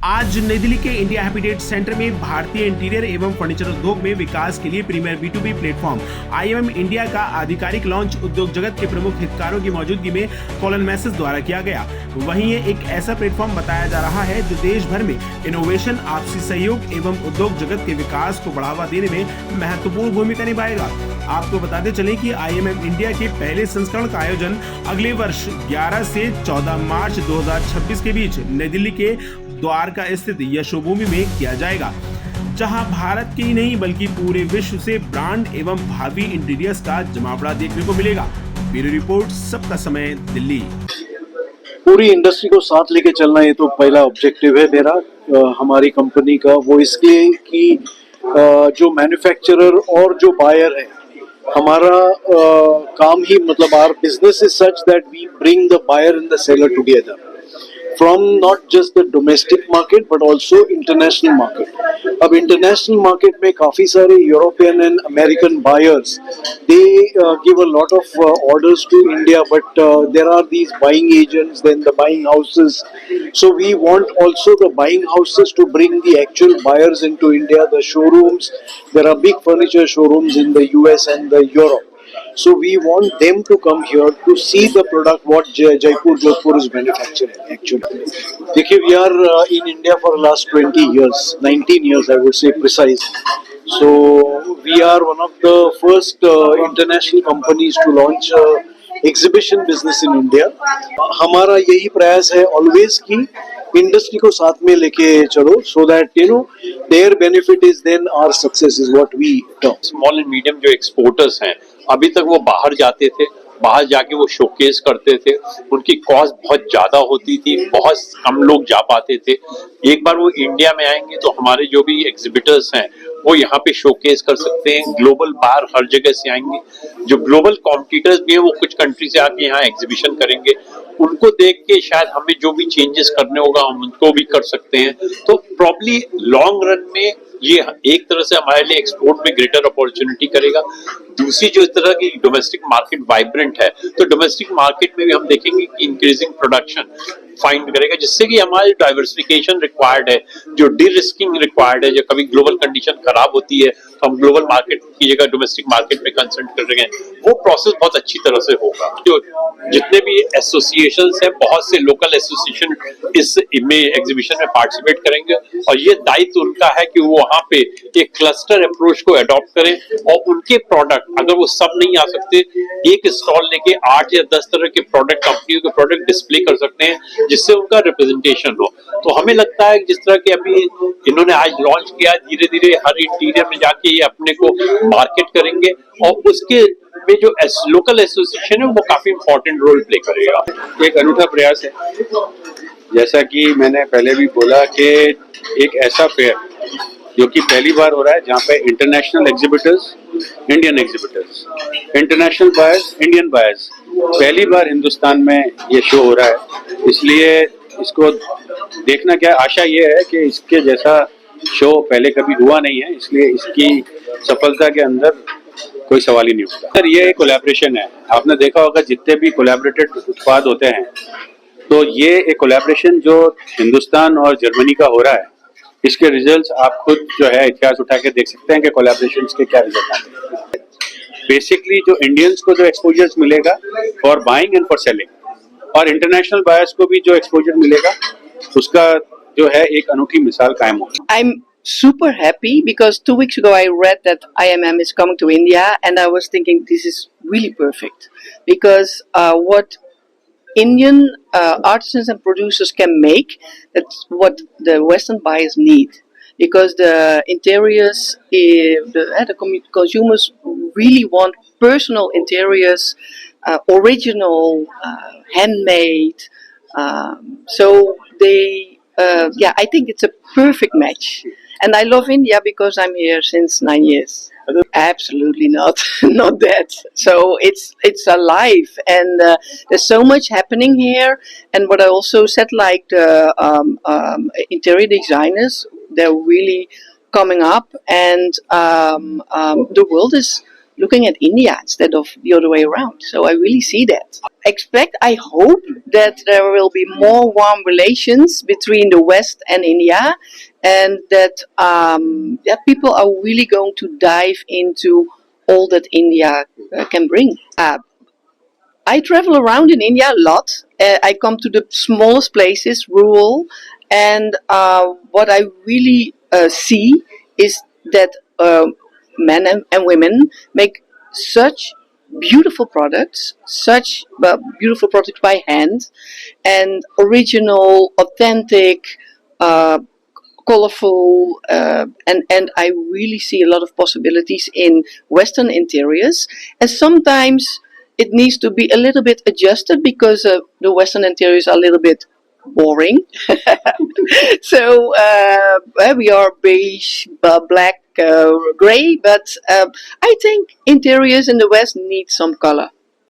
आज नई दिल्ली के इंडिया हैबिटेट सेंटर में भारतीय इंटीरियर एवं फर्नीचर उद्योग में विकास के लिए premiere B2B platform IMM India का आधिकारिक लॉन्च उद्योग जगत के प्रमुख हितधारकों की मौजूदगी में कॉलन मैसेज द्वारा किया गया। वहीं ये एक ऐसा प्लेटफॉर्म बताया जा रहा है जो देश भर में इनोवेशन, आपसी सहयोग एवं उद्योग जगत के विकास को बढ़ावा देने में महत्वपूर्ण भूमिका निभाएगा। आपको बताते चलें कि IMM इंडिया के पहले संस्करण का आयोजन अगले वर्ष 11 से 14 मार्च 2026 के बीच नई दिल्ली के द्वारका स्थित यशोभूमि में किया जाएगा, जहां भारत के ही नहीं बल्कि पूरे विश्व से ब्रांड एवं भावी इंटीरियर्स का जमावड़ा देखने को मिलेगा। ब्यूरो रिपोर्ट, सबका समय, दिल्ली। पूरी इंडस्ट्री को साथ लेके चलना ये तो पहला ऑब्जेक्टिव है मेरा, हमारी कंपनी का। वो इसलिए कि जो मैन्युफैक्चरर और जो बायर है, हमारा काम ही मतलब our business is such that we bring the buyer and the seller together from not just the domestic market but also international market. अब international market में काफी सारे European and American buyers, they give a lot of orders to India, but there are these buying agents, then the buying houses. So we want also the buying houses to bring the actual buyers into India, the showrooms. There are big furniture showrooms in the US and the Europe. So we want them to come here to see the product what Jaipur, Jodhpur is manufacturing actually. देखिए, we are in India for the last 20 years, 19 years I would say precise. So we are one of the first international companies to launch exhibition business in India. हमारा यही प्रयास है always कि industry को साथ में लेके चलो, so that you know their benefit is then our success is what we talk. Small and medium जो एक्सपोर्टर्स हैं, अभी तक वो बाहर जाते थे, बाहर जाके वो शोकेस करते थे, उनकी कॉस्ट बहुत ज्यादा होती थी, बहुत कम लोग जा पाते थे। एक बार वो इंडिया में आएंगे तो हमारे जो भी एग्जिबिटर्स हैं वो यहाँ पे शोकेस कर सकते हैं। ग्लोबल बाहर हर जगह से आएंगे, जो ग्लोबल कॉम्पिटिटर्स भी हैं वो कुछ कंट्री से आके यहाँ एग्जीबिशन करेंगे। उनको देख के शायद हमें जो भी चेंजेस करने होगा हम उनको भी कर सकते हैं। तो प्रॉब्ली लॉन्ग रन में ये एक तरह से हमारे लिए एक्सपोर्ट में ग्रेटर अपॉर्चुनिटी करेगा। दूसरी जो इस तरह की डोमेस्टिक मार्केट वाइब्रेंट है, तो डोमेस्टिक मार्केट में भी हम देखेंगे कि इंक्रीजिंग प्रोडक्शन फाइंड करेगा, जिससे कि हमारी डाइवर्सिफिकेशन रिक्वायर्ड है, जो डी रिस्किंग रिक्वायर्ड है। जो कभी ग्लोबल कंडीशन खराब होती है तो हम ग्लोबल मार्केट की जगह डोमेस्टिक मार्केट में कंसंट्रेट कर रहे हैं, वो प्रोसेस बहुत अच्छी तरह से होगा। जो जितने भी एसोसिएशंस हैं, बहुत से लोकल एसोसिएशन इस में एग्जीबिशन में पार्टिसिपेट करेंगे और ये दायित्व उनका है कि वो वहाँ पे एक क्लस्टर अप्रोच को अडॉप्ट करें और उनके प्रोडक्ट, अगर वो सब नहीं आ सकते, एक स्टॉल लेके 8 या 10 तरह के प्रोडक्ट, कंपनियों के प्रोडक्ट डिस्प्ले कर सकते हैं, जिससे उनका रिप्रेजेंटेशन हो। तो हमें लगता है जिस तरह के अभी इन्होंने आज लॉन्च किया, धीरे धीरे हर इंटीरियर में जाके ये अपने को मार्केट करेंगे और उसके में जो लोकल एसोसिएशन है वो काफी इंपॉर्टेंट रोल प्ले करेगा। एक अनूठा प्रयास है, जैसा कि मैंने पहले भी बोला कि एक ऐसा फेयर जो कि पहली बार हो रहा है जहाँ पे international exhibitors, Indian exhibitors, international buyers, Indian buyers, पहली बार हिंदुस्तान में ये शो हो रहा है। इसलिए इसको देखना क्या, आशा ये है कि इसके जैसा शो पहले कभी हुआ नहीं है, इसलिए इसकी सफलता के अंदर कोई सवाल ही नहीं होता। सर, ये एक कोलैबोरेशन है। आपने देखा होगा जितने भी कोलैबोरेटेड उत्पाद होते हैं, तो ये एक कोलैबोरेशन जो हिंदुस्तान और जर्मनी का हो रहा है, इसके रिजल्ट्स आप खुद जो है इतिहास उठा के देख सकते हैं कि कोलैबोरेशंस के क्या रिजल्ट आते हैं। बेसिकली जो इंडियंस को जो एक्सपोजर्स मिलेगा for buying and for selling, और इंटरनेशनल बायर्स को भी जो एक्सपोजर मिलेगा उसका जो है एक अनूठी मिसाल कायम होगी। I'm super happy because 2 weeks ago I read that IMM is coming to India, and I was thinking this is really perfect because what Indian artisans and producers can make, that's what the Western buyers need, because the interiors, the consumers really want personal interiors, original, handmade. So they, I think it's a perfect match. And I love India because I'm here since 9 years. Absolutely not, not that. So it's alive, and there's so much happening here. And what I also said, like the interior designers, they're really coming up, and the world is looking at India instead of the other way around. So I really see that. I hope that there will be more warm relations between the West and India, and that people are really going to dive into all that India can bring. I travel around in India a lot. I come to the smallest places, rural, and what I really see is that men and women make such beautiful products by hand, and original, authentic, uh, colorful, and I really see a lot of possibilities in Western interiors. And sometimes it needs to be a little bit adjusted because the Western interiors are a little bit boring. So we are beige, black, gray, but I think interiors in the West need some color.